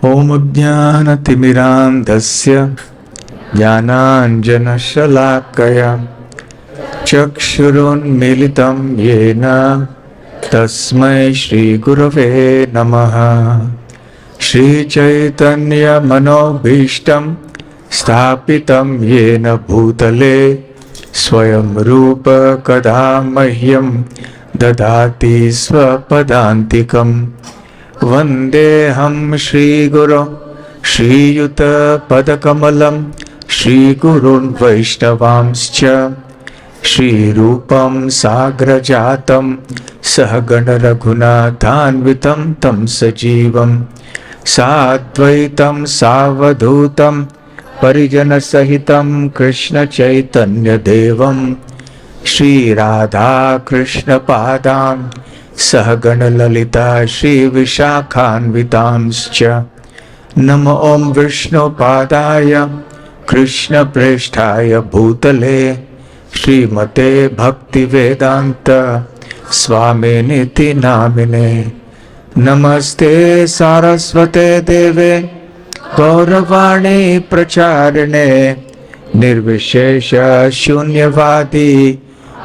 ॐ अज्ञानतिमिरान्धस्य ज्ञानाञ्जनशलाकया चक्षुरुन्मीलितं येन तस्मै श्रीगुरवे नमः। श्रीचैतन्यमनोभीष्टं स्थापितं येन भूतले स्वयं रूप कदा मह्यं ददाति स्वपदान्तिकम्। वन्देऽहं श्रीगुरो श्रीयुतपदकमलं श्रीगुरून् वैष्णवांश्च श्रीरूपं साग्रजातं सहगणरघुनाथान्वितं तं सजीवं साद्वैतं सावधूतं परिजनसहितं कृष्णचैतन्यदेवं श्रीराधाकृष्णपादान् सहगणललिता श्रीविशाखान्वितांश्च। नमो ॐ विष्णुपादाय कृष्णप्रेष्ठाय भूतले श्रीमते भक्तिवेदान्त स्वामिनिति नामिने। नमस्ते सारस्वते देवे गौरवाणी प्रचारिणे निर्विशेष शून्यवादी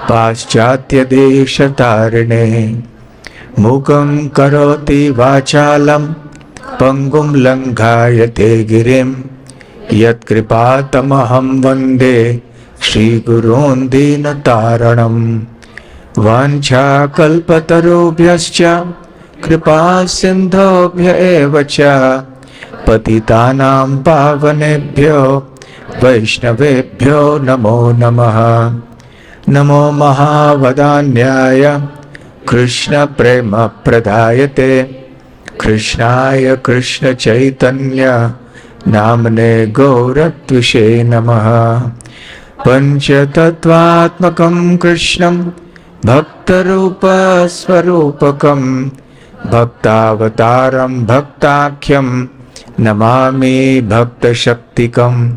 पाश्चात्यदेशतारिणे। मूकं करोति वाचालं पंगुं लङ्घायते गिरिं यत्कृपातमहं वन्दे श्रीगुरून् दीनतारणम्। वाञ्छाकल्पतरुभ्यश्च कृपा सिन्धुभ्य एव च पतितानां पावनेभ्यो वैष्णवेभ्यो नमो नमः। नमो महावदान्याय कृष्ण प्रेम प्रदायते कृष्णाय कृष्ण चैतन्य नामने गौरत्विषे नमः। पंचतत्वात्मकं कृष्णं भक्तरूप स्वरूपकं भक्तावतारं भक्ताख्यं नमामि भक्तशक्तिकम्।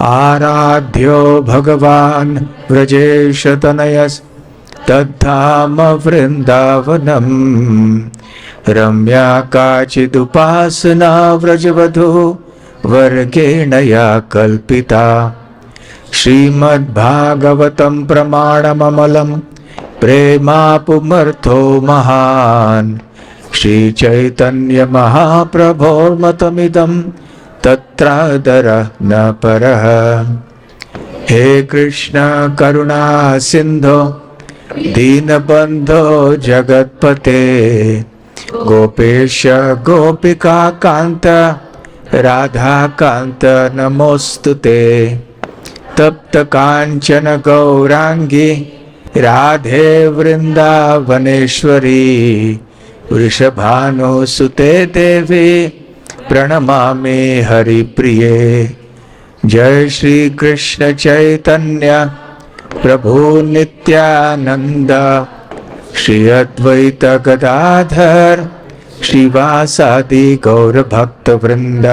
आराध्यो भगवान् व्रजेशतनयस् तद्धाम वृन्दावनम्। रम्या काचिदुपासना व्रजवधू वर्गेण या कल्पिता। श्रीमद्भागवतं प्रमाणममलं प्रेमापुमर्थो महान्। श्रीचैतन्यमहाप्रभोर्मतमिदं तत्रादरः न परः। हे कृष्ण करुणा सिन्धो दीनबन्धो जगत्पते गोपेश गोपिका कान्त राधाकान्त नमोस्तुते। तप्त काञ्चन गौरांगी राधे वृन्दावनेश्वरी वृषभानुसुते देवी प्रणमामि हरिप्रिये। जय श्री कृष्ण चैतन्य प्रभु नित्यानंद श्री अद्वैत गदाधर श्रीवासादि गौर भक्त वृंद।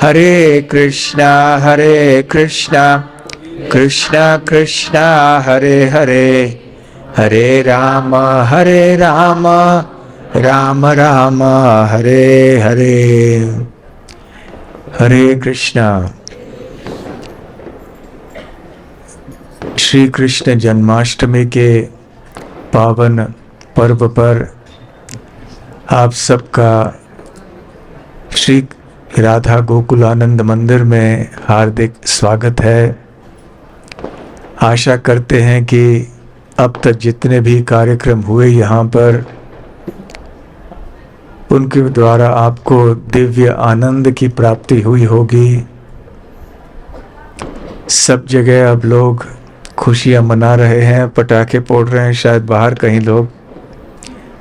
हरे कृष्णा कृष्णा कृष्णा हरे हरे हरे राम राम राम हरे हरे। हरे कृष्णा। श्री कृष्ण जन्माष्टमी के पावन पर्व पर आप सबका श्री राधा गोकुल आनंद मंदिर में हार्दिक स्वागत है। आशा करते हैं कि अब तक जितने भी कार्यक्रम हुए यहाँ पर उनके द्वारा आपको दिव्य आनंद की प्राप्ति हुई होगी। सब जगह अब लोग खुशियाँ मना रहे हैं, पटाखे फोड़ रहे हैं। शायद बाहर कहीं लोग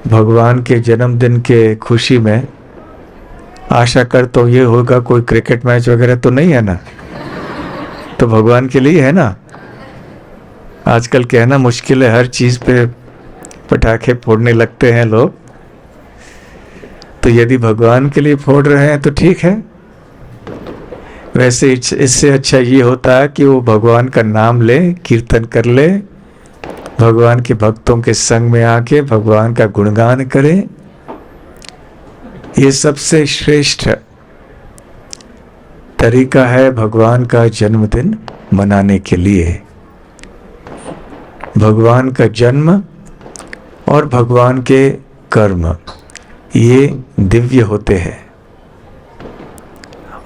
भगवान के जन्मदिन के खुशी में, आशा कर तो ये होगा कोई क्रिकेट मैच वगैरह तो नहीं है ना, तो भगवान के लिए है ना। आजकल कहना मुश्किल है, हर चीज़ पे पटाखे फोड़ने लगते हैं लोग। तो यदि भगवान के लिए फोड़ रहे हैं तो ठीक है। वैसे इससे अच्छा ये होता है कि वो भगवान का नाम ले, कीर्तन कर ले, भगवान के भक्तों के संग में आके भगवान का गुणगान करे। ये सबसे श्रेष्ठ तरीका है भगवान का जन्मदिन मनाने के लिए। भगवान का जन्म और भगवान के कर्म ये दिव्य होते हैं,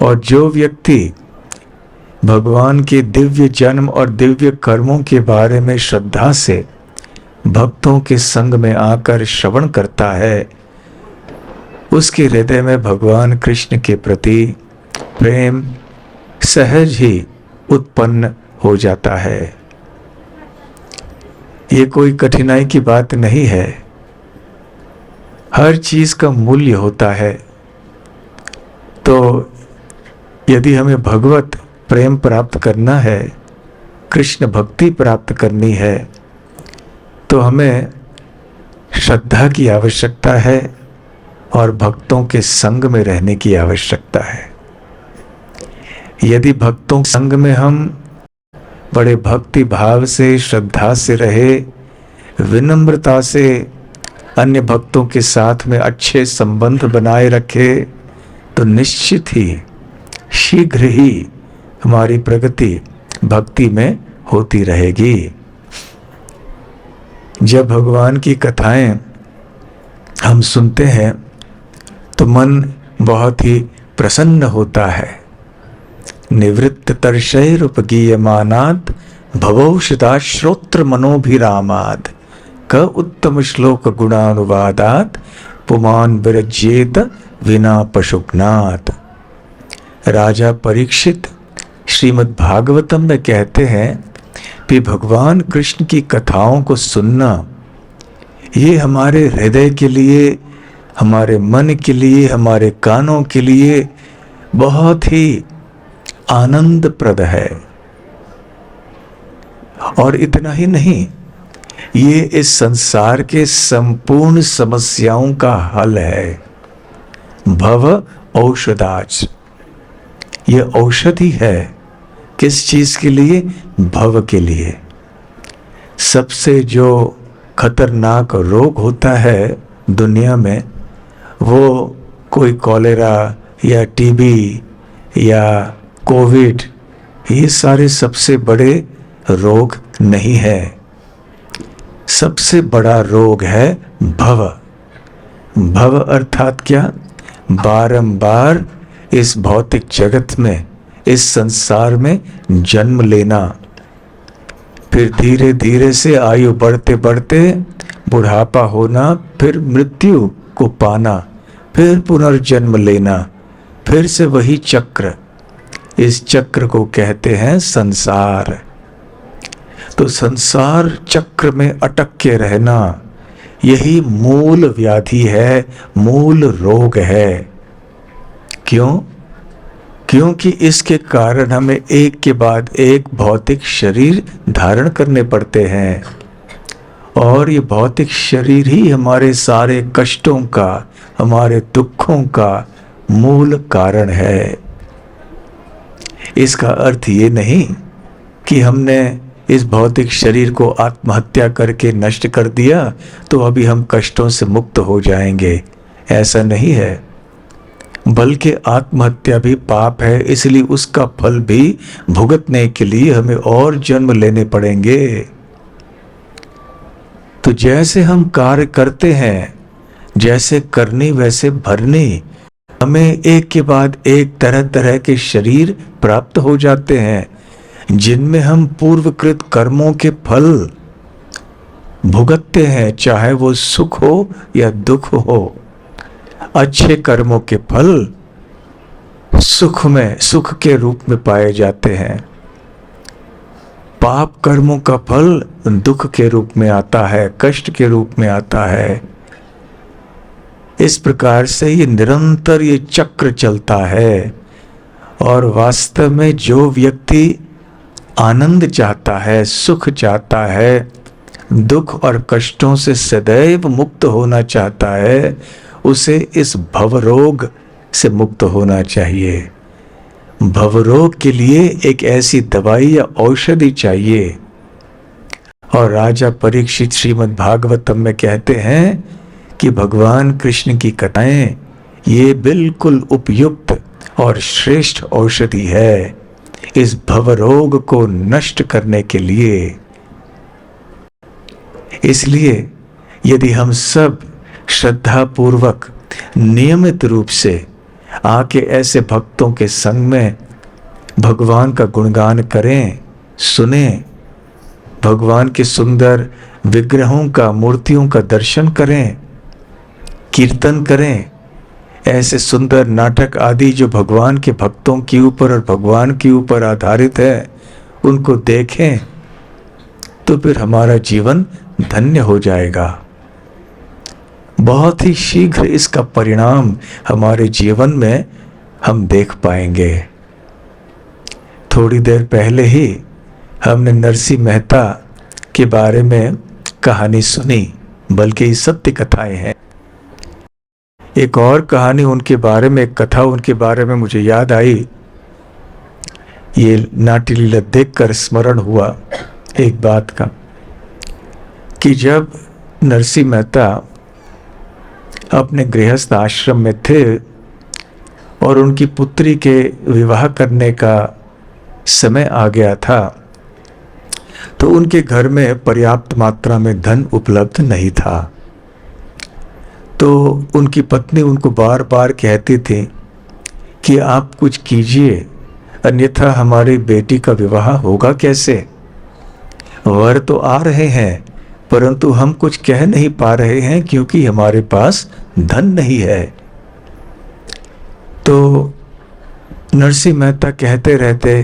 और जो व्यक्ति भगवान के दिव्य जन्म और दिव्य कर्मों के बारे में श्रद्धा से भक्तों के संग में आकर श्रवण करता है, उसके हृदय में भगवान कृष्ण के प्रति प्रेम सहज ही उत्पन्न हो जाता है। ये कोई कठिनाई की बात नहीं है। हर चीज का मूल्य होता है। तो यदि हमें भगवत प्रेम प्राप्त करना है, कृष्ण भक्ति प्राप्त करनी है, तो हमें श्रद्धा की आवश्यकता है और भक्तों के संग में रहने की आवश्यकता है। यदि भक्तों के संग में हम बड़े भक्ति भाव से, श्रद्धा से रहे, विनम्रता से अन्य भक्तों के साथ में अच्छे संबंध बनाए रखे, तो निश्चित ही शीघ्र ही हमारी प्रगति भक्ति में होती रहेगी। जब भगवान की कथाएं हम सुनते हैं तो मन बहुत ही प्रसन्न होता है। निवृत्त तर्षैरुपगीयमानात् भवौषधा श्रोत्र मनोभिरामात् क उत्तम श्लोक गुणानुवादात् पुमान विरज्येत विना पशुघ्नात्। राजा परीक्षित श्रीमद् भागवतम में कहते हैं कि भगवान कृष्ण की कथाओं को सुनना ये हमारे हृदय के लिए, हमारे मन के लिए, हमारे कानों के लिए बहुत ही आनंदप्रद है। और इतना ही नहीं, ये इस संसार के संपूर्ण समस्याओं का हल है। भव औषधाच, ये औषधि है। किस चीज के लिए? भव के लिए। सबसे जो खतरनाक रोग होता है दुनिया में, वो कोई कॉलेरा या टीबी या कोविड, ये सारे सबसे बड़े रोग नहीं है। सबसे बड़ा रोग है भव। भव अर्थात क्या? बारंबार इस भौतिक जगत में, इस संसार में जन्म लेना, फिर धीरे धीरे से आयु बढ़ते बढ़ते बुढ़ापा होना, फिर मृत्यु को पाना, फिर पुनर्जन्म लेना, फिर से वही चक्र। इस चक्र को कहते हैं संसार। तो संसार चक्र में अटक के रहना, यही मूल व्याधि है, मूल रोग है। क्यों? क्योंकि इसके कारण हमें एक के बाद एक भौतिक शरीर धारण करने पड़ते हैं, और ये भौतिक शरीर ही हमारे सारे कष्टों का, हमारे दुखों का मूल कारण है। इसका अर्थ ये नहीं कि हमने इस भौतिक शरीर को आत्महत्या करके नष्ट कर दिया तो अभी हम कष्टों से मुक्त हो जाएंगे, ऐसा नहीं है। बल्कि आत्महत्या भी पाप है, इसलिए उसका फल भी भुगतने के लिए हमें और जन्म लेने पड़ेंगे। तो जैसे हम कार्य करते हैं, जैसे करनी वैसे भरनी, हमें एक के बाद एक तरह तरह के शरीर प्राप्त हो जाते हैं, जिनमें हम पूर्वकृत कर्मों के फल भुगतते हैं, चाहे वो सुख हो या दुख हो। अच्छे कर्मों के फल सुख के रूप में पाए जाते हैं, पाप कर्मों का फल दुख के रूप में आता है, कष्ट के रूप में आता है। इस प्रकार से ये निरंतर ये चक्र चलता है। और वास्तव में जो व्यक्ति आनंद चाहता है, सुख चाहता है, दुख और कष्टों से सदैव मुक्त होना चाहता है, उसे इस भवरोग से मुक्त होना चाहिए। भवरोग के लिए एक ऐसी दवाई या औषधि चाहिए। और राजा परीक्षित श्रीमद् भागवतम में कहते हैं कि भगवान कृष्ण की कथाएं ये बिल्कुल उपयुक्त और श्रेष्ठ औषधि है इस भवरोग को नष्ट करने के लिए। इसलिए यदि हम सब श्रद्धा पूर्वक नियमित रूप से आके ऐसे भक्तों के संग में भगवान का गुणगान करें, सुने, भगवान के सुंदर विग्रहों का, मूर्तियों का दर्शन करें, कीर्तन करें, ऐसे सुंदर नाटक आदि जो भगवान के भक्तों के ऊपर और भगवान के ऊपर आधारित है, उनको देखें, तो फिर हमारा जीवन धन्य हो जाएगा। बहुत ही शीघ्र इसका परिणाम हमारे जीवन में हम देख पाएंगे। थोड़ी देर पहले ही हमने नरसिंह मेहता के बारे में कहानी सुनी, बल्कि ये सत्य कथाएं हैं। एक और कहानी उनके बारे में, एक कथा उनके बारे में मुझे याद आई। ये नाट्य लीला देखकर स्मरण हुआ एक बात का कि जब नरसिंह मेहता अपने गृहस्थ आश्रम में थे और उनकी पुत्री के विवाह करने का समय आ गया था, तो उनके घर में पर्याप्त मात्रा में धन उपलब्ध नहीं था। तो उनकी पत्नी उनको बार बार कहती थी कि आप कुछ कीजिए, अन्यथा हमारी बेटी का विवाह होगा कैसे? वर तो आ रहे हैं, परंतु हम कुछ कह नहीं पा रहे हैं क्योंकि हमारे पास धन नहीं है। तो नरसिंह मेहता कहते रहते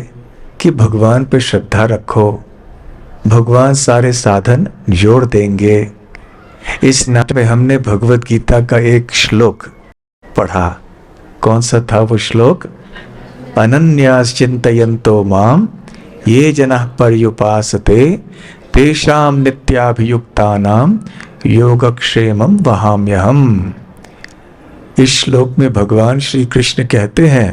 कि भगवान पे श्रद्धा रखो, भगवान सारे साधन जोड़ देंगे। इस नाटक में हमने भगवत गीता का एक श्लोक पढ़ा। कौन सा था वो श्लोक? अनन्यास चिंतयन्तो माम ये जनः पर्युपासते तेषां नित्याभियुक्तानां योगक्षेमं वहाम्यहम्। इस श्लोक में भगवान श्री कृष्ण कहते हैं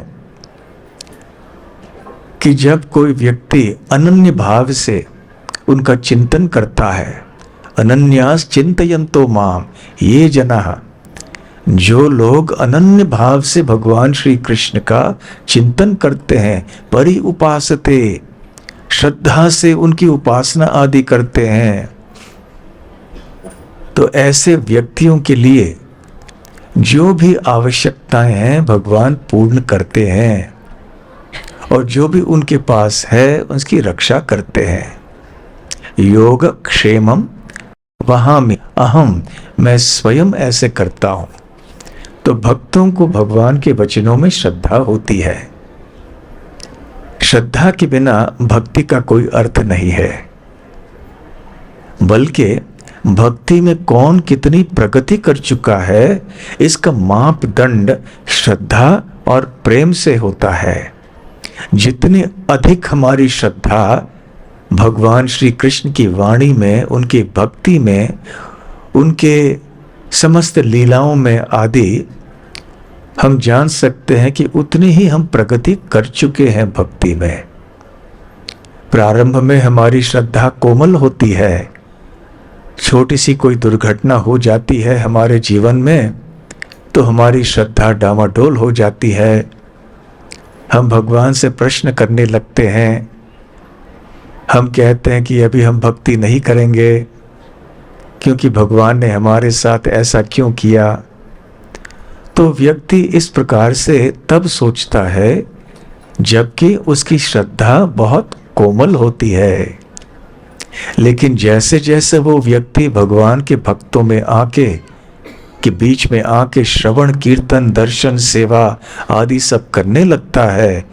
कि जब कोई व्यक्ति अनन्य भाव से उनका चिंतन करता है, अनन्यास चिंतयन्तो माम ये जनः, जो लोग अनन्य भाव से भगवान श्री कृष्ण का चिंतन करते हैं, परि उपासते, श्रद्धा से उनकी उपासना आदि करते हैं, तो ऐसे व्यक्तियों के लिए जो भी आवश्यकताएं हैं भगवान पूर्ण करते हैं और जो भी उनके पास है उसकी रक्षा करते हैं। योग क्षेमम वहां अहम, मैं स्वयं ऐसे करता हूं। तो भक्तों को भगवान के वचनों में श्रद्धा होती है। श्रद्धा के बिना भक्ति का कोई अर्थ नहीं है, बल्कि भक्ति में कौन कितनी प्रगति कर चुका है इसका मापदंड श्रद्धा और प्रेम से होता है। जितनी अधिक हमारी श्रद्धा भगवान श्री कृष्ण की वाणी में, उनकी भक्ति में, उनके समस्त लीलाओं में आदि हम जान सकते हैं कि उतनी ही हम प्रगति कर चुके हैं भक्ति में। प्रारंभ में हमारी श्रद्धा कोमल होती है। छोटी सी कोई दुर्घटना हो जाती है हमारे जीवन में तो हमारी श्रद्धा डामाडोल हो जाती है। हम भगवान से प्रश्न करने लगते हैं, हम कहते हैं कि अभी हम भक्ति नहीं करेंगे क्योंकि भगवान ने हमारे साथ ऐसा क्यों किया। तो व्यक्ति इस प्रकार से तब सोचता है जबकि उसकी श्रद्धा बहुत कोमल होती है। लेकिन जैसे जैसे वो व्यक्ति भगवान के भक्तों में आके के बीच में आके श्रवण, कीर्तन, दर्शन, सेवा आदि सब करने लगता है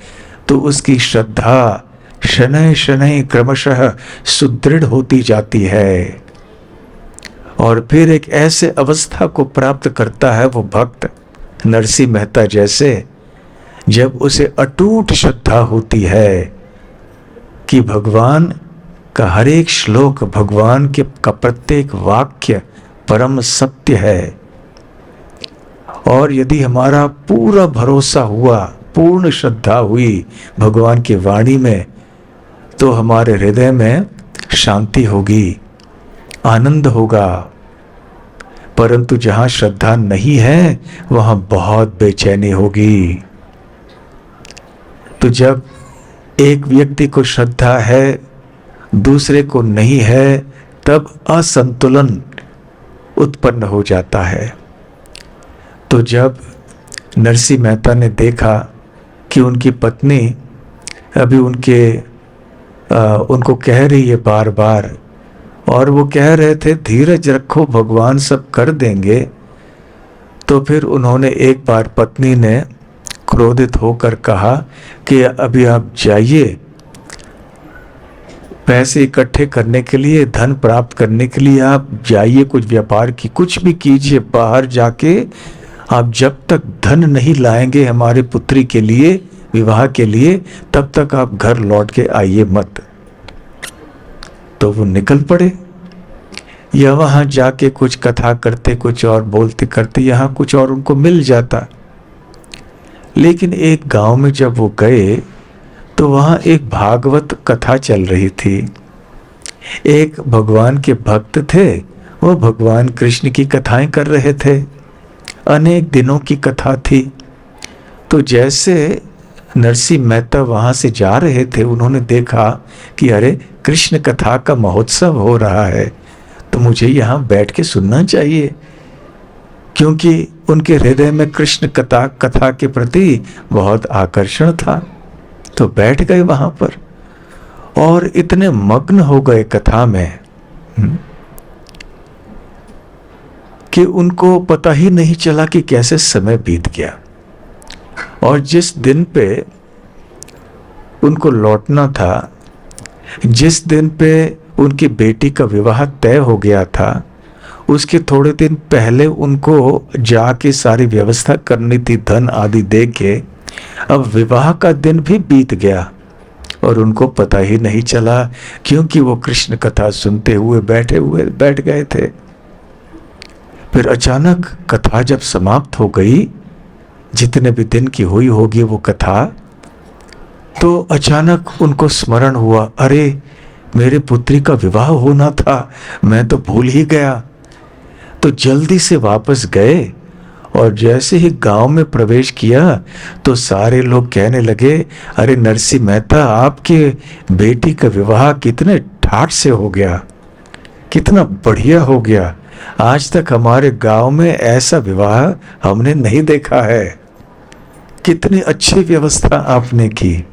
तो उसकी श्रद्धा शनैः शनैः क्रमशः सुदृढ़ होती जाती है और फिर एक ऐसे अवस्था को प्राप्त करता है वो भक्त नरसिंह मेहता जैसे, जब उसे अटूट श्रद्धा होती है कि भगवान का हर एक श्लोक, भगवान के का प्रत्येक वाक्य परम सत्य है। और यदि हमारा पूरा भरोसा हुआ, पूर्ण श्रद्धा हुई भगवान की वाणी में, तो हमारे हृदय में शांति होगी, आनंद होगा। परंतु जहां श्रद्धा नहीं है वहां बहुत बेचैनी होगी। तो जब एक व्यक्ति को श्रद्धा है, दूसरे को नहीं है, तब असंतुलन उत्पन्न हो जाता है। तो जब नरसिंह मेहता ने देखा कि उनकी पत्नी अभी उनको कह रही है बार बार, और वो कह रहे थे धीरज रखो, भगवान सब कर देंगे, तो फिर उन्होंने एक बार पत्नी ने क्रोधित होकर कहा कि अभी आप जाइए, पैसे इकट्ठे करने के लिए, धन प्राप्त करने के लिए आप जाइए, कुछ व्यापार की कुछ भी कीजिए, बाहर जाके आप जब तक धन नहीं लाएंगे हमारे पुत्री के लिए, विवाह के लिए, तब तक आप घर लौट के आइए मत। तो वो निकल पड़े। या वहां जाके कुछ कथा करते, कुछ और बोलते करते, यहाँ कुछ और उनको मिल जाता। लेकिन एक गांव में जब वो गए तो वहां एक भागवत कथा चल रही थी। एक भगवान के भक्त थे, वो भगवान कृष्ण की कथाएं कर रहे थे। अनेक दिनों की कथा थी। तो जैसे नरसिंह मेहता वहां से जा रहे थे, उन्होंने देखा कि अरे कृष्ण कथा का महोत्सव हो रहा है, तो मुझे यहाँ बैठ के सुनना चाहिए, क्योंकि उनके हृदय में कृष्ण कथा के प्रति बहुत आकर्षण था। तो बैठ गए वहां पर और इतने मग्न हो गए कथा में कि उनको पता ही नहीं चला कि कैसे समय बीत गया। और जिस दिन पे उनको लौटना था, जिस दिन पे उनकी बेटी का विवाह तय हो गया था, उसके थोड़े दिन पहले उनको जाके सारी व्यवस्था करनी थी, धन आदि दे के। अब विवाह का दिन भी बीत गया और उनको पता ही नहीं चला, क्योंकि वो कृष्ण कथा सुनते हुए बैठ गए थे। फिर अचानक कथा जब समाप्त हो गई, जितने भी दिन की हुई होगी वो कथा, तो अचानक उनको स्मरण हुआ, अरे मेरे पुत्री का विवाह होना था, मैं तो भूल ही गया। तो जल्दी से वापस गए और जैसे ही गांव में प्रवेश किया तो सारे लोग कहने लगे, अरे नरसिंह मेहता, आपके बेटी का विवाह कितने ठाट से हो गया, कितना बढ़िया हो गया। आज तक हमारे गांव में ऐसा विवाह हमने नहीं देखा है। कितनी अच्छी व्यवस्था आपने की,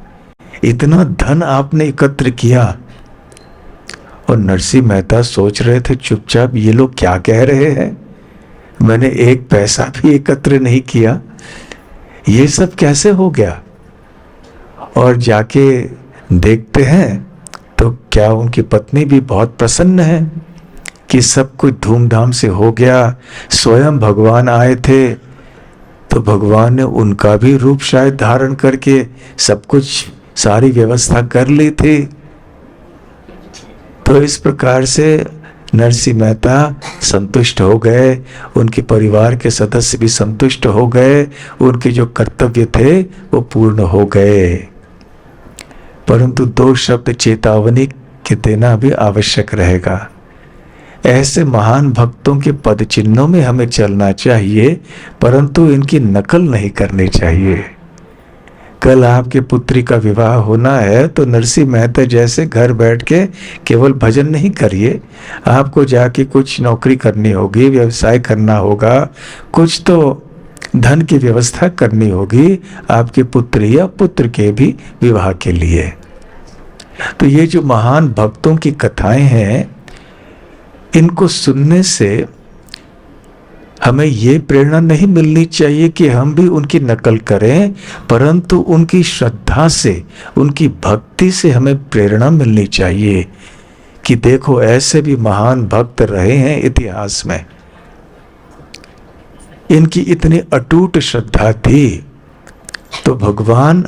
इतना धन आपने एकत्र किया। और नरसिंह मेहता सोच रहे थे चुपचाप, ये लोग क्या कह रहे हैं, मैंने एक पैसा भी एकत्र नहीं किया, ये सब कैसे हो गया। और जाके देखते हैं तो क्या उनकी पत्नी भी बहुत प्रसन्न है कि सब कुछ धूमधाम से हो गया। स्वयं भगवान आए थे, तो भगवान ने उनका भी रूप शायद धारण करके सब कुछ सारी व्यवस्था कर ली थी। तो इस प्रकार से नरसिंह मेहता संतुष्ट हो गए, उनके परिवार के सदस्य भी संतुष्ट हो गए, उनके जो कर्तव्य थे वो पूर्ण हो गए। परंतु 2 शब्द चेतावनी के देना भी आवश्यक रहेगा। ऐसे महान भक्तों के पद चिन्हों में हमें चलना चाहिए, परंतु इनकी नकल नहीं करनी चाहिए। कल आपके पुत्री का विवाह होना है तो नरसिंह मेहता जैसे घर बैठ के केवल भजन नहीं करिए, आपको जाके कुछ नौकरी करनी होगी, व्यवसाय करना होगा, कुछ तो धन की व्यवस्था करनी होगी आपके पुत्री या पुत्र के भी विवाह के लिए। तो ये जो महान भक्तों की कथाएं हैं, इनको सुनने से हमें ये प्रेरणा नहीं मिलनी चाहिए कि हम भी उनकी नकल करें, परंतु उनकी श्रद्धा से, उनकी भक्ति से हमें प्रेरणा मिलनी चाहिए कि देखो ऐसे भी महान भक्त रहे हैं इतिहास में, इनकी इतनी अटूट श्रद्धा थी, तो भगवान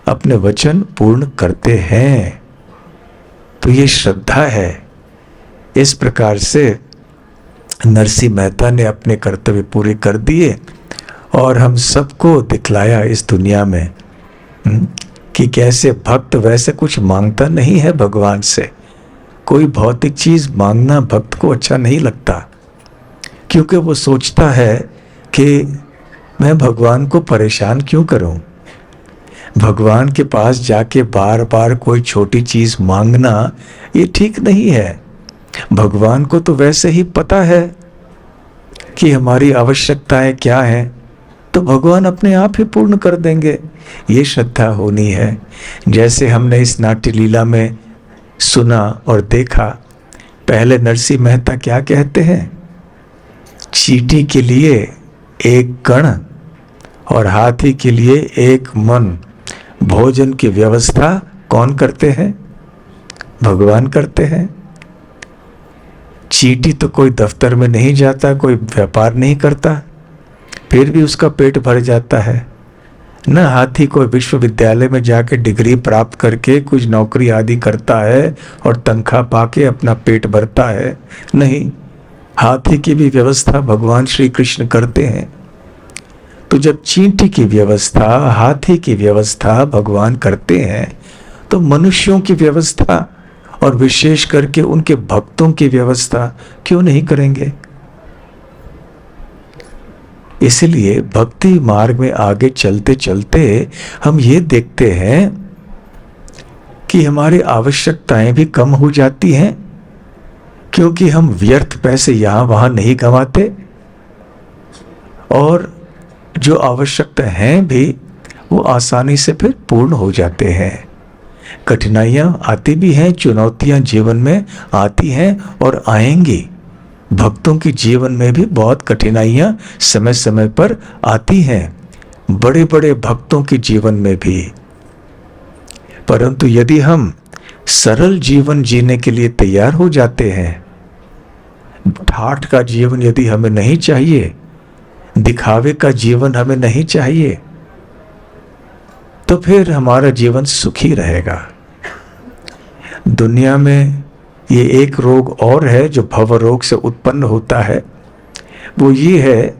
अपने वचन पूर्ण करते हैं। तो ये श्रद्धा है। इस प्रकार से नरसिंह मेहता ने अपने कर्तव्य पूरे कर दिए और हम सबको दिखलाया इस दुनिया में कि कैसे भक्त वैसे कुछ मांगता नहीं है भगवान से। कोई भौतिक चीज मांगना भक्त को अच्छा नहीं लगता, क्योंकि वो सोचता है कि मैं भगवान को परेशान क्यों करूं, भगवान के पास जाके बार बार कोई छोटी चीज मांगना ये ठीक नहीं है। भगवान को तो वैसे ही पता है कि हमारी आवश्यकताएं क्या हैं, तो भगवान अपने आप ही पूर्ण कर देंगे। ये श्रद्धा होनी है। जैसे हमने इस नाट्य लीला में सुना और देखा, पहले नरसिंह मेहता क्या कहते हैं, चींटी के लिए एक गण और हाथी के लिए एक मन, भोजन की व्यवस्था कौन करते हैं? भगवान करते हैं। चींटी तो कोई दफ्तर में नहीं जाता, कोई व्यापार नहीं करता, फिर भी उसका पेट भर जाता है। न हाथी कोई विश्वविद्यालय में जाके डिग्री प्राप्त करके कुछ नौकरी आदि करता है और तनख्वाह पाके अपना पेट भरता है। नहीं, हाथी की भी व्यवस्था भगवान श्री कृष्ण करते हैं। तो जब चींटी की व्यवस्था, हाथी की व्यवस्था भगवान करते हैं, तो मनुष्यों की व्यवस्था और विशेष करके उनके भक्तों की व्यवस्था क्यों नहीं करेंगे? इसलिए भक्ति मार्ग में आगे चलते चलते हम ये देखते हैं कि हमारी आवश्यकताएं भी कम हो जाती हैं, क्योंकि हम व्यर्थ पैसे यहां वहां नहीं गंवाते, और जो आवश्यकता हैं भी वो आसानी से फिर पूर्ण हो जाते हैं। कठिनाइयां आती भी हैं, चुनौतियां जीवन में आती हैं और आएंगी। भक्तों की जीवन में भी बहुत कठिनाइयां समय समय पर आती हैं, बड़े बड़े भक्तों के जीवन में भी। परंतु यदि हम सरल जीवन जीने के लिए तैयार हो जाते हैं, ठाठ का जीवन यदि हमें नहीं चाहिए, दिखावे का जीवन हमें नहीं चाहिए, तो फिर हमारा जीवन सुखी रहेगा। दुनिया में ये एक रोग और है जो भव रोग से उत्पन्न होता है, वो ये है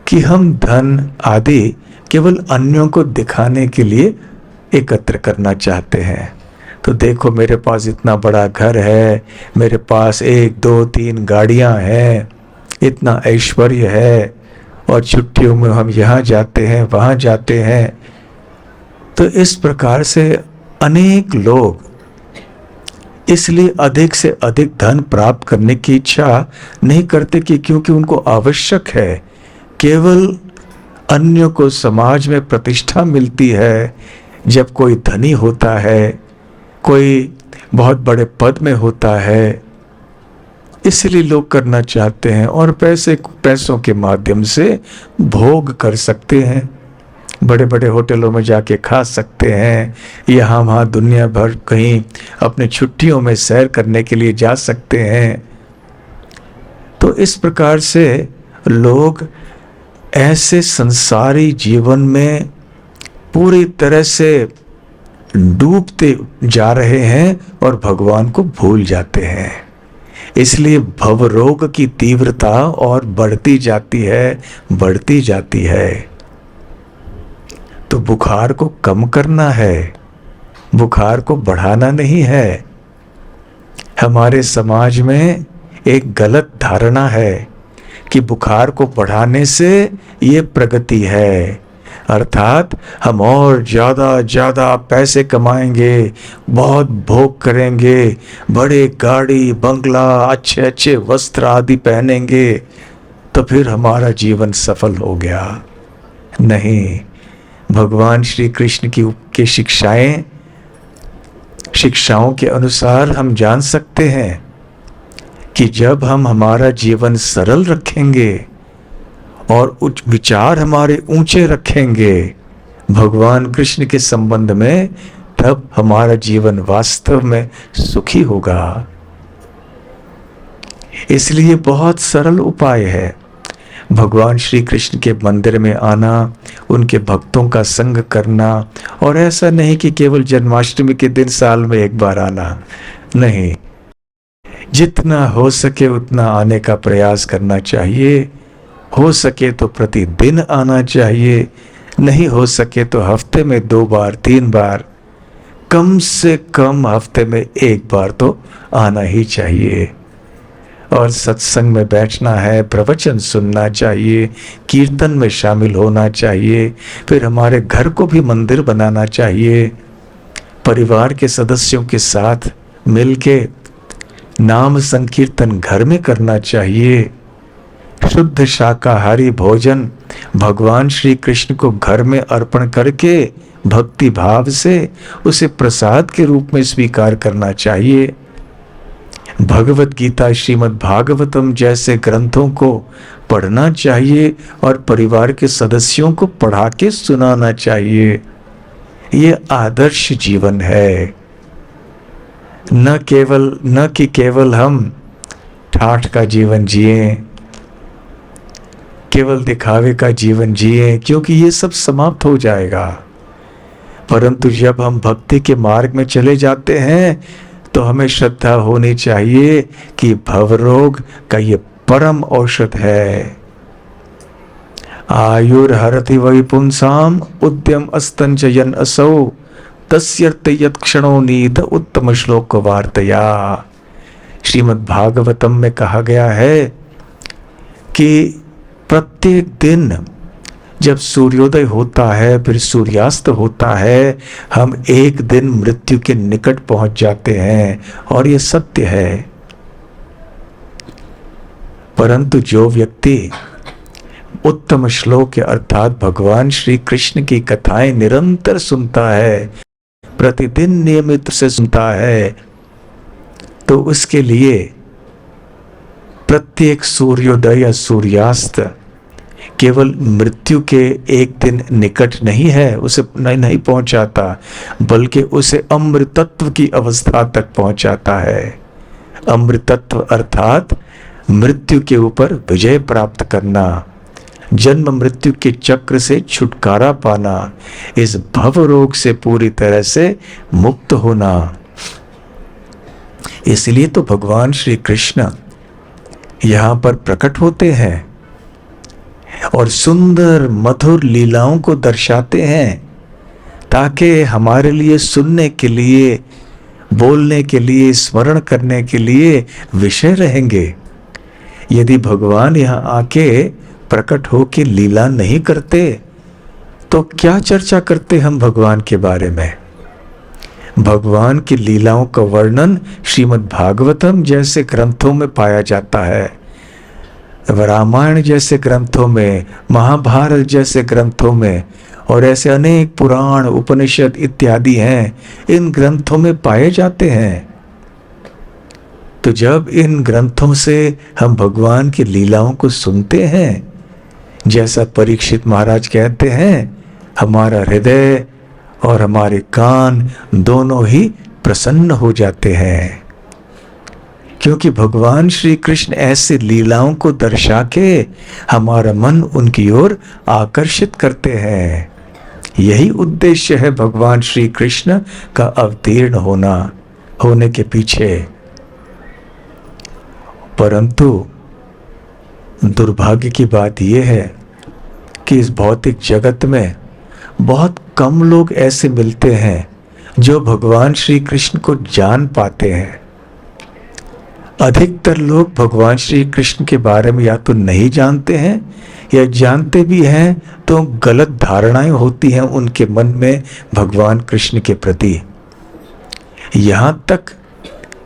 कि हम धन आदि केवल अन्यों को दिखाने के लिए एकत्र करना चाहते हैं। तो देखो, मेरे पास इतना बड़ा घर है, मेरे पास 1 2 3 गाड़ियां हैं, इतना ऐश्वर्य है, और छुट्टियों में हम यहाँ जाते हैं वहाँ जाते हैं। तो इस प्रकार से अनेक लोग इसलिए अधिक से अधिक धन प्राप्त करने की इच्छा नहीं करते कि क्योंकि उनको आवश्यक है। केवल अन्यों को समाज में प्रतिष्ठा मिलती है जब कोई धनी होता है, कोई बहुत बड़े पद में होता है, इसलिए लोग करना चाहते हैं और पैसों के माध्यम से भोग कर सकते हैं। बड़े बड़े होटलों में जाके खा सकते हैं, यहाँ वहाँ दुनिया भर कहीं अपने छुट्टियों में सैर करने के लिए जा सकते हैं। तो इस प्रकार से लोग ऐसे संसारी जीवन में पूरी तरह से डूबते जा रहे हैं और भगवान को भूल जाते हैं। इसलिए भव रोग की तीव्रता और बढ़ती जाती है। तो बुखार को कम करना है, बुखार को बढ़ाना नहीं है। हमारे समाज में एक गलत धारणा है कि बुखार को बढ़ाने से ये प्रगति है, अर्थात हम और ज्यादा पैसे कमाएंगे, बहुत भोग करेंगे, बड़े गाड़ी बंगला अच्छे अच्छे वस्त्र आदि पहनेंगे, तो फिर हमारा जीवन सफल हो गया। नहीं, भगवान श्री कृष्ण की शिक्षाओं के अनुसार हम जान सकते हैं कि जब हम हमारा जीवन सरल रखेंगे और उच्च विचार हमारे ऊंचे रखेंगे भगवान कृष्ण के संबंध में, तब हमारा जीवन वास्तव में सुखी होगा। इसलिए बहुत सरल उपाय है भगवान श्री कृष्ण के मंदिर में आना, उनके भक्तों का संग करना, और ऐसा नहीं कि केवल जन्माष्टमी के दिन साल में एक बार आना, नहीं, जितना हो सके उतना आने का प्रयास करना चाहिए। हो सके तो प्रतिदिन आना चाहिए, नहीं हो सके तो हफ्ते में 2 बार 3 बार, कम से कम हफ्ते में 1 बार तो आना ही चाहिए। और सत्संग में बैठना है, प्रवचन सुनना चाहिए, कीर्तन में शामिल होना चाहिए, फिर हमारे घर को भी मंदिर बनाना चाहिए, परिवार के सदस्यों के साथ मिलके नाम संकीर्तन घर में करना चाहिए, शुद्ध शाकाहारी भोजन भगवान श्री कृष्ण को घर में अर्पण करके भक्ति भाव से उसे प्रसाद के रूप में स्वीकार करना चाहिए। भगवत गीता, श्रीमद् भागवतम जैसे ग्रंथों को पढ़ना चाहिए और परिवार के सदस्यों को पढ़ा के सुनाना चाहिए। ये आदर्श जीवन है, न कि केवल हम ठाठ का जीवन जिए, केवल दिखावे का जीवन जिए, क्योंकि ये सब समाप्त हो जाएगा। परंतु जब हम भक्ति के मार्ग में चले जाते हैं तो हमें श्रद्धा होनी चाहिए कि भवरोग का ये परम औषध है। आयुर्हरति वै पुंसाम उद्यम अस्तंजयन असौ तस्यर्थ यत्क्षणो नीत उत्तम श्लोक वार्तया। श्रीमद् भागवतम में कहा गया है कि प्रत्येक दिन जब सूर्योदय होता है फिर सूर्यास्त होता है, हम एक दिन मृत्यु के निकट पहुंच जाते हैं, और ये सत्य है। परंतु जो व्यक्ति उत्तम श्लोक अर्थात भगवान श्री कृष्ण की कथाएं निरंतर सुनता है, प्रतिदिन नियमित से सुनता है, तो उसके लिए प्रत्येक सूर्योदय या सूर्यास्त केवल मृत्यु के एक दिन निकट नहीं है, उसे नहीं पहुंचाता, बल्कि उसे अमृतत्व की अवस्था तक पहुंचाता है। अमृतत्व अर्थात मृत्यु के ऊपर विजय प्राप्त करना, जन्म मृत्यु के चक्र से छुटकारा पाना, इस भव रोग से पूरी तरह से मुक्त होना। इसलिए तो भगवान श्री कृष्ण यहाँ पर प्रकट होते हैं और सुंदर मधुर लीलाओं को दर्शाते हैं, ताकि हमारे लिए सुनने के लिए, बोलने के लिए, स्मरण करने के लिए विषय रहेंगे। यदि भगवान यहाँ आके प्रकट होके लीला नहीं करते तो क्या चर्चा करते हम भगवान के बारे में। भगवान की लीलाओं का वर्णन श्रीमद् भागवतम जैसे ग्रंथों में पाया जाता है, रामायण जैसे ग्रंथों में, महाभारत जैसे ग्रंथों में, और ऐसे अनेक पुराण, उपनिषद इत्यादि हैं, इन ग्रंथों में पाए जाते हैं। तो जब इन ग्रंथों से हम भगवान की लीलाओं को सुनते हैं, जैसा परीक्षित महाराज कहते हैं, हमारा हृदय और हमारे कान दोनों ही प्रसन्न हो जाते हैं, क्योंकि भगवान श्री कृष्ण ऐसे लीलाओं को दर्शा के हमारा मन उनकी ओर आकर्षित करते हैं। यही उद्देश्य है भगवान श्री कृष्ण का अवतीर्ण होने के पीछे। परंतु दुर्भाग्य की बात यह है कि इस भौतिक जगत में बहुत कम लोग ऐसे मिलते हैं जो भगवान श्री कृष्ण को जान पाते हैं। अधिकतर लोग भगवान श्री कृष्ण के बारे में या तो नहीं जानते हैं, या जानते भी हैं तो गलत धारणाएं होती हैं उनके मन में भगवान कृष्ण के प्रति। यहाँ तक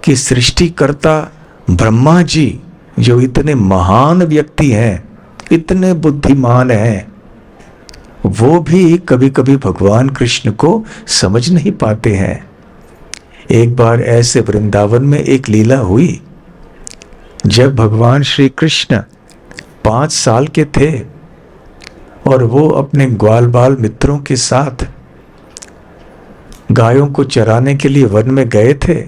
कि सृष्टिकर्ता ब्रह्मा जी, जो इतने महान व्यक्ति हैं, इतने बुद्धिमान हैं, वो भी कभी कभी भगवान कृष्ण को समझ नहीं पाते हैं। एक बार ऐसे वृंदावन में एक लीला हुई, जब भगवान श्री कृष्ण 5 साल के थे और वो अपने ग्वाल बाल मित्रों के साथ गायों को चराने के लिए वन में गए थे,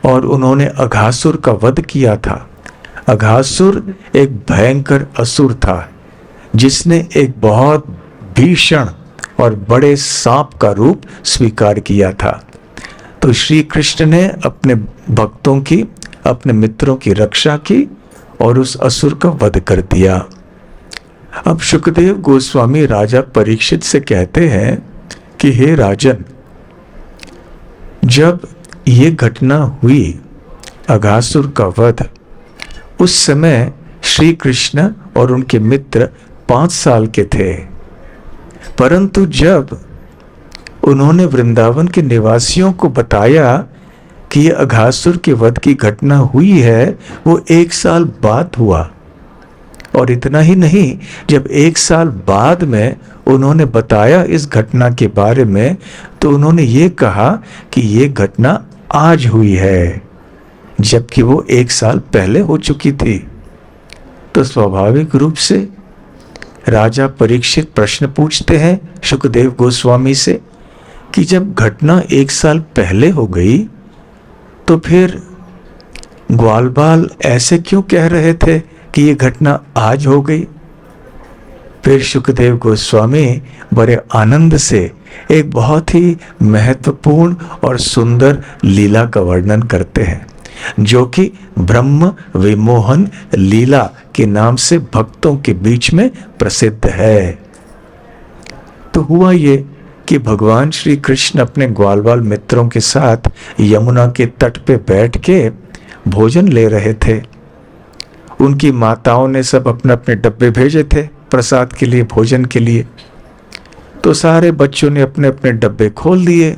और उन्होंने अघासुर का वध किया था। अघासुर एक भयंकर असुर था, जिसने एक बहुत भीषण और बड़े सांप का रूप स्वीकार किया था। तो श्री कृष्ण ने अपने भक्तों की, अपने मित्रों की रक्षा की और उस असुर का वध कर दिया। अब शुकदेव गोस्वामी राजा परीक्षित से कहते हैं कि हे राजन, जब ये घटना हुई, अघासुर का वध, उस समय श्री कृष्ण और उनके मित्र 5 साल के थे। परंतु जब उन्होंने वृंदावन के निवासियों को बताया कि ये अघासुर के वध की घटना हुई है, वो 1 साल बाद हुआ। और इतना ही नहीं, जब 1 साल बाद में उन्होंने बताया इस घटना के बारे में, तो उन्होंने ये कहा कि ये घटना आज हुई है, जबकि वो 1 साल पहले हो चुकी थी। तो स्वाभाविक रूप से राजा परीक्षित प्रश्न पूछते हैं शुकदेव गोस्वामी से कि जब घटना 1 साल पहले हो गई, तो फिर ग्वाल बाल ऐसे क्यों कह रहे थे कि ये घटना आज हो गई? फिर शुकदेव गोस्वामी बड़े आनंद से एक बहुत ही महत्वपूर्ण और सुंदर लीला का वर्णन करते हैं, जो कि ब्रह्म विमोहन लीला के नाम से भक्तों के बीच में प्रसिद्ध है। तो हुआ ये कि भगवान श्री कृष्ण अपने ग्वाल बाल मित्रों के साथ यमुना के तट पे बैठ के भोजन ले रहे थे। उनकी माताओं ने सब अपने अपने डब्बे भेजे थे प्रसाद के लिए, भोजन के लिए। तो सारे बच्चों ने अपने अपने डब्बे खोल दिए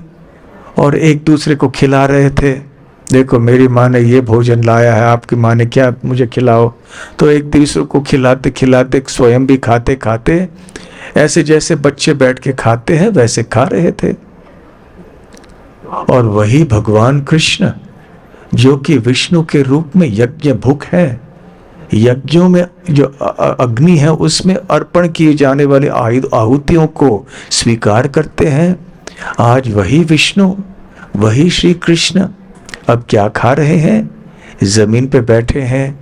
और एक दूसरे को खिला रहे थे। देखो मेरी माँ ने ये भोजन लाया है, आपकी माँ ने क्या, मुझे खिलाओ। तो एक दूसरे को खिलाते खिलाते स्वयं भी खाते खाते, ऐसे जैसे बच्चे बैठ के खाते हैं वैसे खा रहे थे। और वही भगवान कृष्ण, जो कि विष्णु के रूप में यज्ञ भुक है, यज्ञों में जो अग्नि है उसमें अर्पण किए जाने वाले आहुतियों को स्वीकार करते हैं, आज वही विष्णु, वही श्री कृष्ण अब क्या खा रहे हैं? जमीन पे बैठे हैं,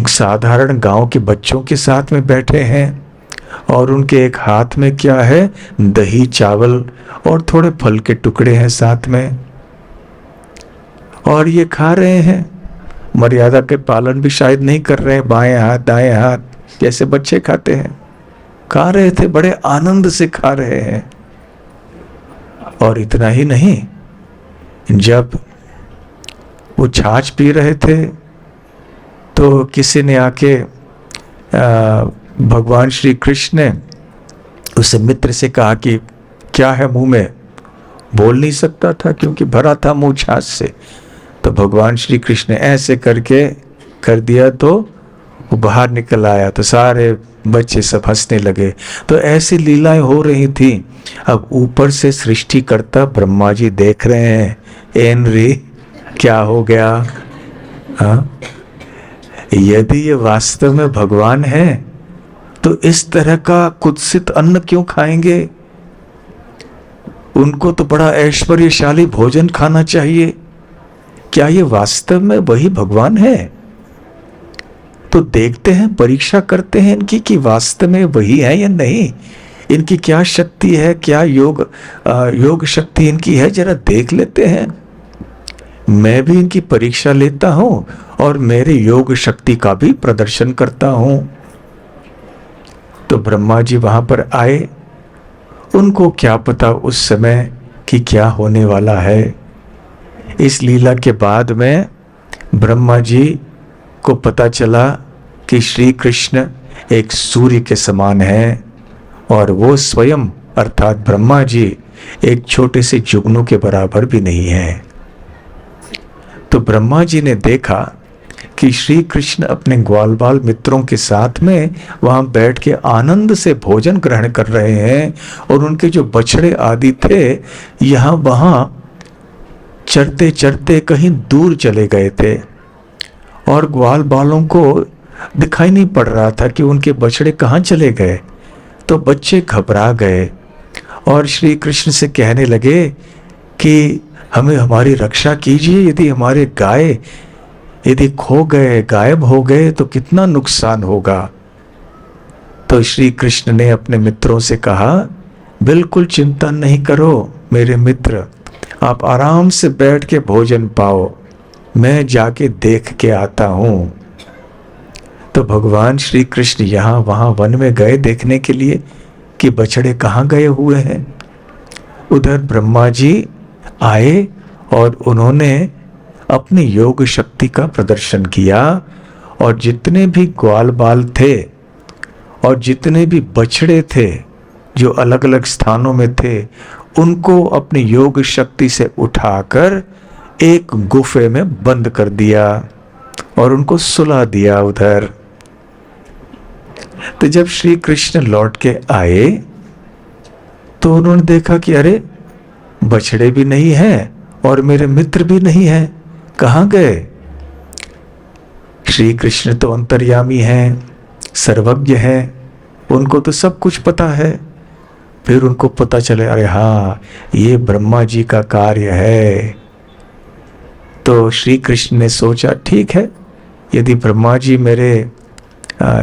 साधारण गांव के बच्चों के साथ में बैठे हैं, और उनके एक हाथ में क्या है? दही चावल और थोड़े फल के टुकड़े हैं साथ में, और ये खा रहे हैं। मर्यादा के पालन भी शायद नहीं कर रहे हैं, बाएं हाथ दाएं हाथ जैसे बच्चे खाते हैं, खा रहे थे, बड़े आनंद से खा रहे हैं। और इतना ही नहीं, जब वो छाछ पी रहे थे तो किसी ने आके भगवान श्री कृष्ण ने उस मित्र से कहा कि क्या है मुंह में? बोल नहीं सकता था क्योंकि भरा था मुंह छाछ से। तो भगवान श्री कृष्ण ने ऐसे करके कर दिया तो वो बाहर निकल आया, तो सारे बच्चे सब हंसने लगे। तो ऐसी लीलाएं हो रही थी। अब ऊपर से सृष्टिकर्ता ब्रह्मा जी देख रहे हैं, एन रे क्या हो गया? हाँ, यदि ये वास्तव में भगवान है तो इस तरह का कुत्सित अन्न क्यों खाएंगे? उनको तो बड़ा ऐश्वर्यशाली भोजन खाना चाहिए। क्या ये वास्तव में वही भगवान है? तो देखते हैं, परीक्षा करते हैं इनकी कि वास्तव में वही है या नहीं, इनकी क्या शक्ति है, क्या योग शक्ति इनकी है, जरा देख लेते हैं। मैं भी इनकी परीक्षा लेता हूं और मेरे योग शक्ति का भी प्रदर्शन करता हूं। तो ब्रह्मा जी वहां पर आए। उनको क्या पता उस समय कि क्या होने वाला है। इस लीला के बाद में ब्रह्मा जी को पता चला कि श्री कृष्ण एक सूर्य के समान है और वो स्वयं अर्थात ब्रह्मा जी एक छोटे से जुगनू के बराबर भी नहीं है। तो ब्रह्मा जी ने देखा कि श्री कृष्ण अपने ग्वाल बाल मित्रों के साथ में वहां बैठ के आनंद से भोजन ग्रहण कर रहे हैं, और उनके जो बछड़े आदि थे यहाँ वहां चरते चरते कहीं दूर चले गए थे, और ग्वाल बालों को दिखाई नहीं पड़ रहा था कि उनके बछड़े कहाँ चले गए। तो बच्चे घबरा गए और श्री कृष्ण से कहने लगे कि हमें हमारी रक्षा कीजिए, यदि हमारे गाय यदि खो गए, गायब हो गए तो कितना नुकसान होगा। तो श्री कृष्ण ने अपने मित्रों से कहा, बिल्कुल चिंता नहीं करो मेरे मित्र, आप आराम से बैठ के भोजन पाओ, मैं जाके देख के आता हूं। तो भगवान श्री कृष्ण यहाँ वहां वन में गए देखने के लिए कि बछड़े कहाँ गए हुए हैं। उधर ब्रह्मा जी आए और उन्होंने अपनी योग शक्ति का प्रदर्शन किया और जितने भी ग्वाल बाल थे और जितने भी बछड़े थे जो अलग अलग स्थानों में थे, उनको अपनी योग शक्ति से उठाकर एक गुफे में बंद कर दिया और उनको सुला दिया उधर। तो जब श्री कृष्ण लौट के आए तो उन्होंने देखा कि अरे बछड़े भी नहीं हैं और मेरे मित्र भी नहीं हैं, कहाँ गए? श्री कृष्ण तो अंतर्यामी हैं, सर्वज्ञ हैं, उनको तो सब कुछ पता है। फिर उनको पता चले अरे हाँ, ये ब्रह्मा जी का कार्य है। तो श्री कृष्ण ने सोचा ठीक है, यदि ब्रह्मा जी मेरे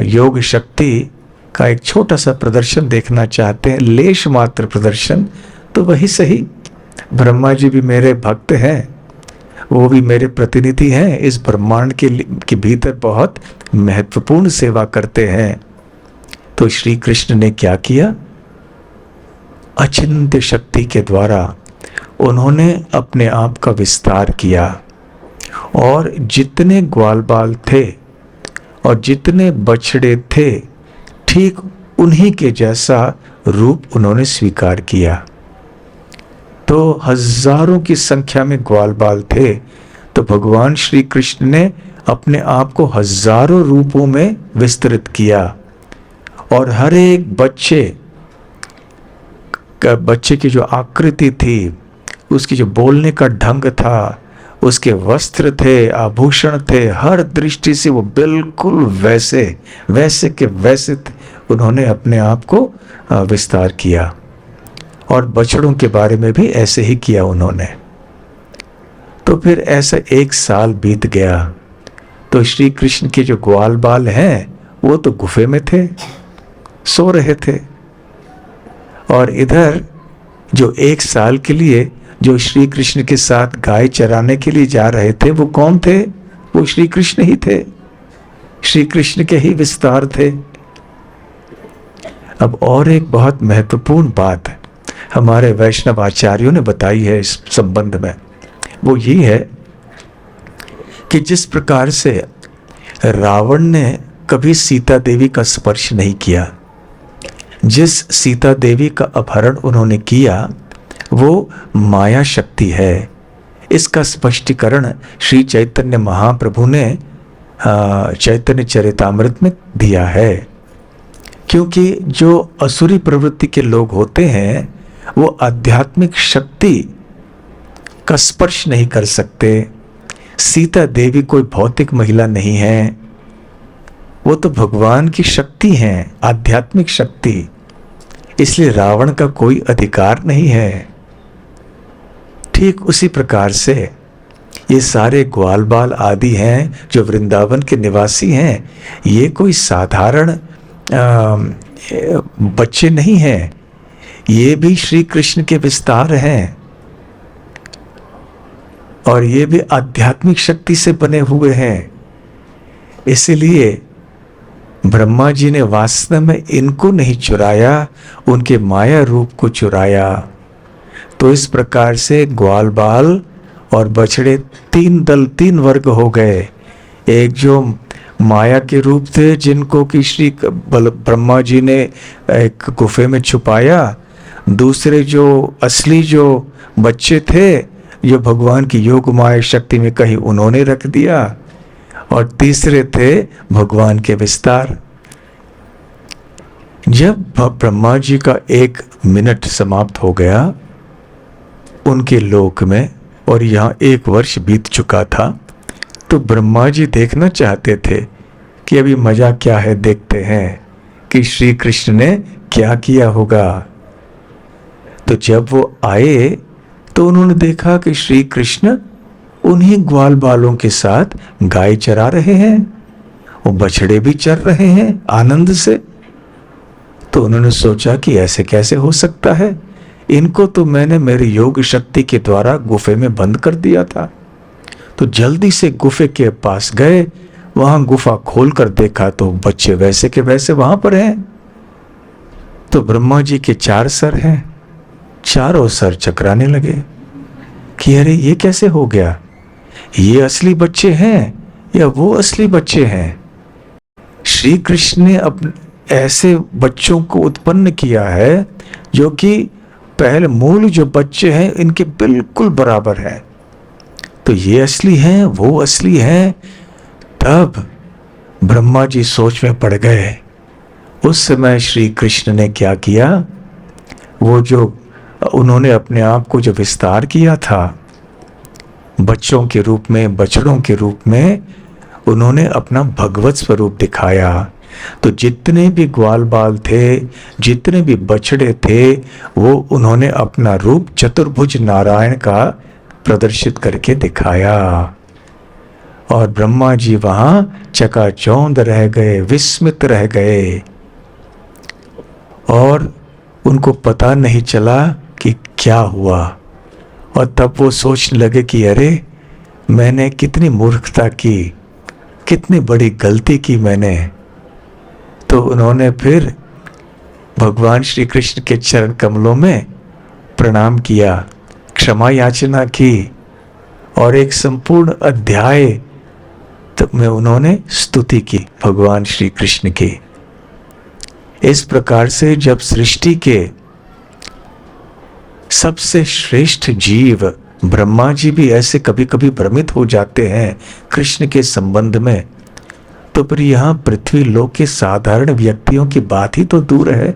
योग शक्ति का एक छोटा सा प्रदर्शन देखना चाहते हैं, लेश मात्र प्रदर्शन, तो वही सही। ब्रह्मा जी भी मेरे भक्त हैं, वो भी मेरे प्रतिनिधि हैं, इस ब्रह्मांड के भीतर बहुत महत्वपूर्ण सेवा करते हैं। तो श्री कृष्ण ने क्या किया? अचिंत्य शक्ति के द्वारा उन्होंने अपने आप का विस्तार किया और जितने ग्वाल बाल थे और जितने बछड़े थे, ठीक उन्हीं के जैसा रूप उन्होंने स्वीकार किया। तो हजारों की संख्या में ग्वाल बाल थे। तो भगवान श्री कृष्ण ने अपने आप को हजारों रूपों में विस्तृत किया और हर एक बच्चे की जो आकृति थी, उसकी जो बोलने का ढंग था, उसके वस्त्र थे, आभूषण थे, हर दृष्टि से वो बिल्कुल वैसे के वैसे उन्होंने अपने आप को विस्तार किया। और बछड़ों के बारे में भी ऐसे ही किया उन्होंने। तो फिर ऐसा 1 साल बीत गया। तो श्री कृष्ण के जो ग्वाल बाल हैं वो तो गुफे में थे, सो रहे थे। और इधर जो 1 साल के लिए जो श्री कृष्ण के साथ गाय चराने के लिए जा रहे थे, वो कौन थे? वो श्री कृष्ण ही थे, श्री कृष्ण के ही विस्तार थे। अब और एक बहुत महत्वपूर्ण बात हमारे वैष्णव आचार्यों ने बताई है इस संबंध में, वो ये है कि जिस प्रकार से रावण ने कभी सीता देवी का स्पर्श नहीं किया, जिस सीता देवी का अपहरण उन्होंने किया वो माया शक्ति है। इसका स्पष्टीकरण श्री चैतन्य महाप्रभु ने चैतन्य चरितामृत में दिया है। क्योंकि जो असुरी प्रवृत्ति के लोग होते हैं वो आध्यात्मिक शक्ति का स्पर्श नहीं कर सकते। सीता देवी कोई भौतिक महिला नहीं है, वो तो भगवान की शक्ति है, आध्यात्मिक शक्ति। इसलिए रावण का कोई अधिकार नहीं है। ठीक उसी प्रकार से ये सारे ग्वाल बाल आदि हैं जो वृंदावन के निवासी हैं, ये कोई साधारण बच्चे नहीं हैं, ये भी श्री कृष्ण के विस्तार हैं और ये भी आध्यात्मिक शक्ति से बने हुए हैं। इसलिए ब्रह्मा जी ने वास्तव में इनको नहीं चुराया, उनके माया रूप को चुराया। तो इस प्रकार से ग्वाल बाल और बछड़े 3 दल 3 वर्ग हो गए। एक जो माया के रूप थे जिनको कि श्री ब्रह्मा जी ने एक गुफे में छुपाया, दूसरे जो असली जो बच्चे थे जो भगवान की योग माया शक्ति में कहीं उन्होंने रख दिया, और तीसरे थे भगवान के विस्तार। जब ब्रह्मा जी का 1 मिनट समाप्त हो गया उनके लोक में और यहाँ 1 वर्ष बीत चुका था, तो ब्रह्मा जी देखना चाहते थे कि अभी मजा क्या है, देखते हैं कि श्री कृष्ण ने क्या किया होगा। तो जब वो आए तो उन्होंने देखा कि श्री कृष्ण उन्हीं ग्वाल बालों के साथ गाय चरा रहे हैं, वो बछड़े भी चर रहे हैं आनंद से। तो उन्होंने सोचा कि ऐसे कैसे हो सकता है, इनको तो मैंने मेरी योग शक्ति के द्वारा गुफे में बंद कर दिया था। तो जल्दी से गुफे के पास गए, वहां गुफा खोलकर देखा तो बच्चे वैसे के वैसे वहां पर हैं। तो ब्रह्मा जी के 4 सर हैं, चारों सर चकराने लगे कि अरे ये कैसे हो गया, ये असली बच्चे हैं या वो असली बच्चे हैं। श्री कृष्ण ने अपने ऐसे बच्चों को उत्पन्न किया है जो कि पहले मूल जो बच्चे हैं इनके बिल्कुल बराबर है। तो ये असली हैं, वो असली हैं। तब ब्रह्मा जी सोच में पड़ गए। उस समय श्री कृष्ण ने क्या किया, वो जो उन्होंने अपने आप को जो विस्तार किया था बच्चों के रूप में, बछड़ों के रूप में, उन्होंने अपना भगवत स्वरूप दिखाया। तो जितने भी ग्वाल बाल थे, जितने भी बछड़े थे, वो उन्होंने अपना रूप चतुर्भुज नारायण का प्रदर्शित करके दिखाया। और ब्रह्मा जी वहां चकाचौंध रह गए, विस्मित रह गए, और उनको पता नहीं चला कि क्या हुआ। और तब वो सोचने लगे कि अरे मैंने कितनी मूर्खता की, कितनी बड़ी गलती की मैंने। तो उन्होंने फिर भगवान श्री कृष्ण के चरण कमलों में प्रणाम किया, क्षमा याचना की, और एक संपूर्ण अध्याय तक में उन्होंने स्तुति की भगवान श्री कृष्ण की। इस प्रकार से जब सृष्टि के सबसे श्रेष्ठ जीव ब्रह्मा जी भी ऐसे कभी कभी भ्रमित हो जाते हैं कृष्ण के संबंध में, तो फिर यहां पृथ्वी लोक के साधारण व्यक्तियों की बात ही तो दूर है।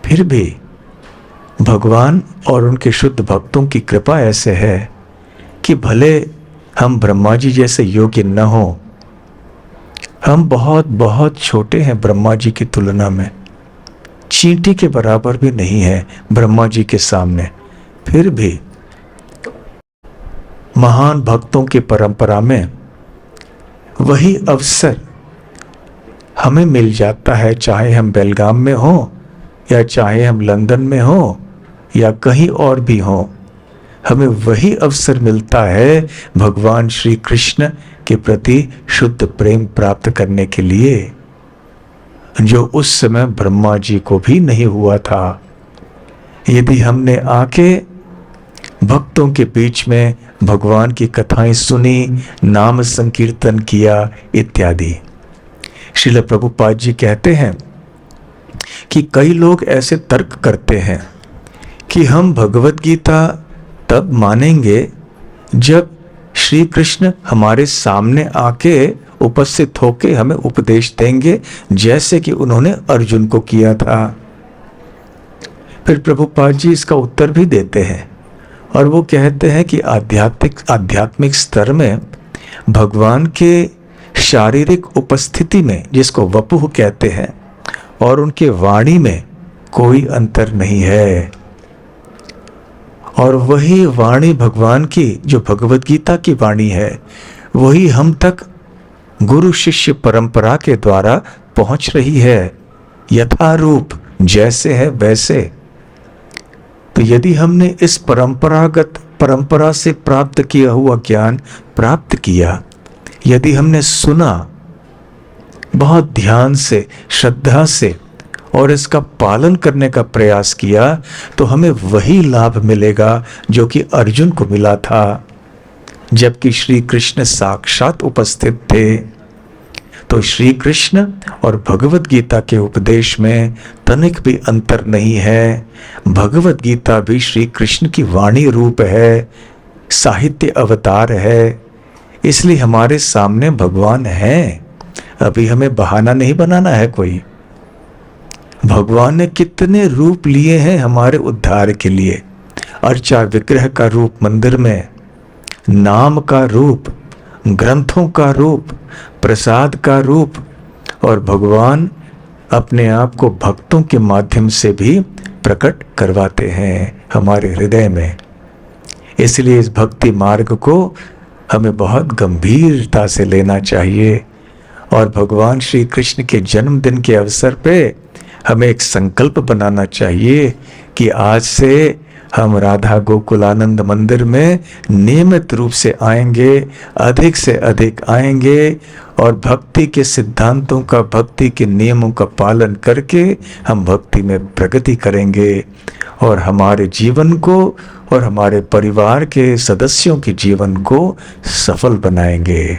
फिर भी भगवान और उनके शुद्ध भक्तों की कृपा ऐसे है कि भले हम ब्रह्मा जी जैसे योग्य न हो, हम बहुत बहुत छोटे हैं ब्रह्मा जी की तुलना में, चींटी के बराबर भी नहीं है ब्रह्मा जी के सामने, फिर भी महान भक्तों की परंपरा में वही अवसर हमें मिल जाता है, चाहे हम बेलगाम में हो या चाहे हम लंदन में हो या कहीं और भी हो, हमें वही अवसर मिलता है भगवान श्री कृष्ण के प्रति शुद्ध प्रेम प्राप्त करने के लिए, जो उस समय ब्रह्मा जी को भी नहीं हुआ था। यदि हमने आके भक्तों के बीच में भगवान की कथाएं सुनी, नाम संकीर्तन किया इत्यादि। श्रील प्रभुपाद जी कहते हैं कि कई लोग ऐसे तर्क करते हैं कि हम भगवत गीता तब मानेंगे जब श्री कृष्ण हमारे सामने आके उपस्थित होके हमें उपदेश देंगे, जैसे कि उन्होंने अर्जुन को किया था। फिर प्रभुपाद जी इसका उत्तर भी देते हैं और वो कहते हैं कि आध्यात्मिक स्तर में भगवान के शारीरिक उपस्थिति में, जिसको वपुः कहते हैं, और उनके वाणी में कोई अंतर नहीं है। और वही वाणी भगवान की जो भगवत गीता की वाणी है, वही हम तक गुरु शिष्य परंपरा के द्वारा पहुंच रही है, यथारूप जैसे है वैसे। तो यदि हमने इस परंपरा से प्राप्त किया हुआ ज्ञान प्राप्त किया, यदि हमने सुना बहुत ध्यान से, श्रद्धा से, और इसका पालन करने का प्रयास किया, तो हमें वही लाभ मिलेगा जो कि अर्जुन को मिला था जबकि श्री कृष्ण साक्षात उपस्थित थे। तो श्री कृष्ण और भगवत गीता के उपदेश में तनिक भी अंतर नहीं है। भगवत गीता भी श्री कृष्ण की वाणी रूप है, साहित्य अवतार है, इसलिए हमारे सामने भगवान हैं। अभी हमें बहाना नहीं बनाना है कोई। भगवान ने कितने रूप लिए हैं हमारे उद्धार के लिए। अर्चा विग्रह का रूप मंदिर में, नाम का रूप, ग्रंथों का रूप, प्रसाद का रूप, और भगवान अपने आप को भक्तों के माध्यम से भी प्रकट करवाते हैं हमारे हृदय में। इसलिए इस भक्ति मार्ग को हमें बहुत गंभीरता से लेना चाहिए और भगवान श्री कृष्ण के जन्मदिन के अवसर पे हमें एक संकल्प बनाना चाहिए कि आज से हम राधा गोकुलानंद मंदिर में नियमित रूप से आएंगे, अधिक से अधिक आएंगे और भक्ति के सिद्धांतों का, भक्ति के नियमों का पालन करके हम भक्ति में प्रगति करेंगे और हमारे जीवन को और हमारे परिवार के सदस्यों के जीवन को सफल बनाएंगे।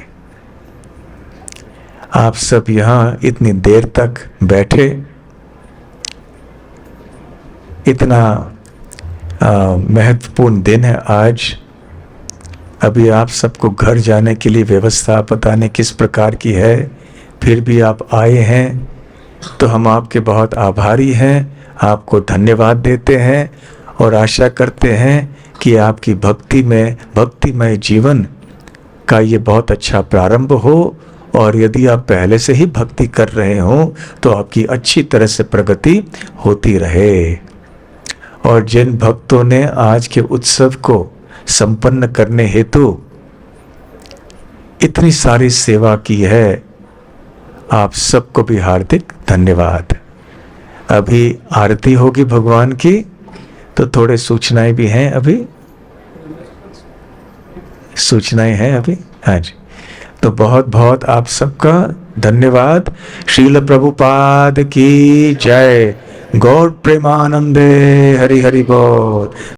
आप सब यहाँ इतनी देर तक बैठे, इतना महत्वपूर्ण दिन है आज। अभी आप सबको घर जाने के लिए व्यवस्था पता नहीं किस प्रकार की है, फिर भी आप आए हैं तो हम आपके बहुत आभारी हैं, आपको धन्यवाद देते हैं और आशा करते हैं कि आपकी भक्तिमय जीवन का ये बहुत अच्छा प्रारंभ हो। और यदि आप पहले से ही भक्ति कर रहे हो तो आपकी अच्छी तरह से प्रगति होती रहे। और जिन भक्तों ने आज के उत्सव को संपन्न करने हेतु इतनी सारी सेवा की है, आप सबको भी हार्दिक धन्यवाद। अभी आरती होगी भगवान की, तो थोड़े सूचनाएं भी हैं, अभी सूचनाएं हैं अभी। हाँ जी, तो बहुत बहुत आप सबका धन्यवाद। श्रील प्रभुपाद की जय। गौर प्रेमानंदे। हरि हरि बोल।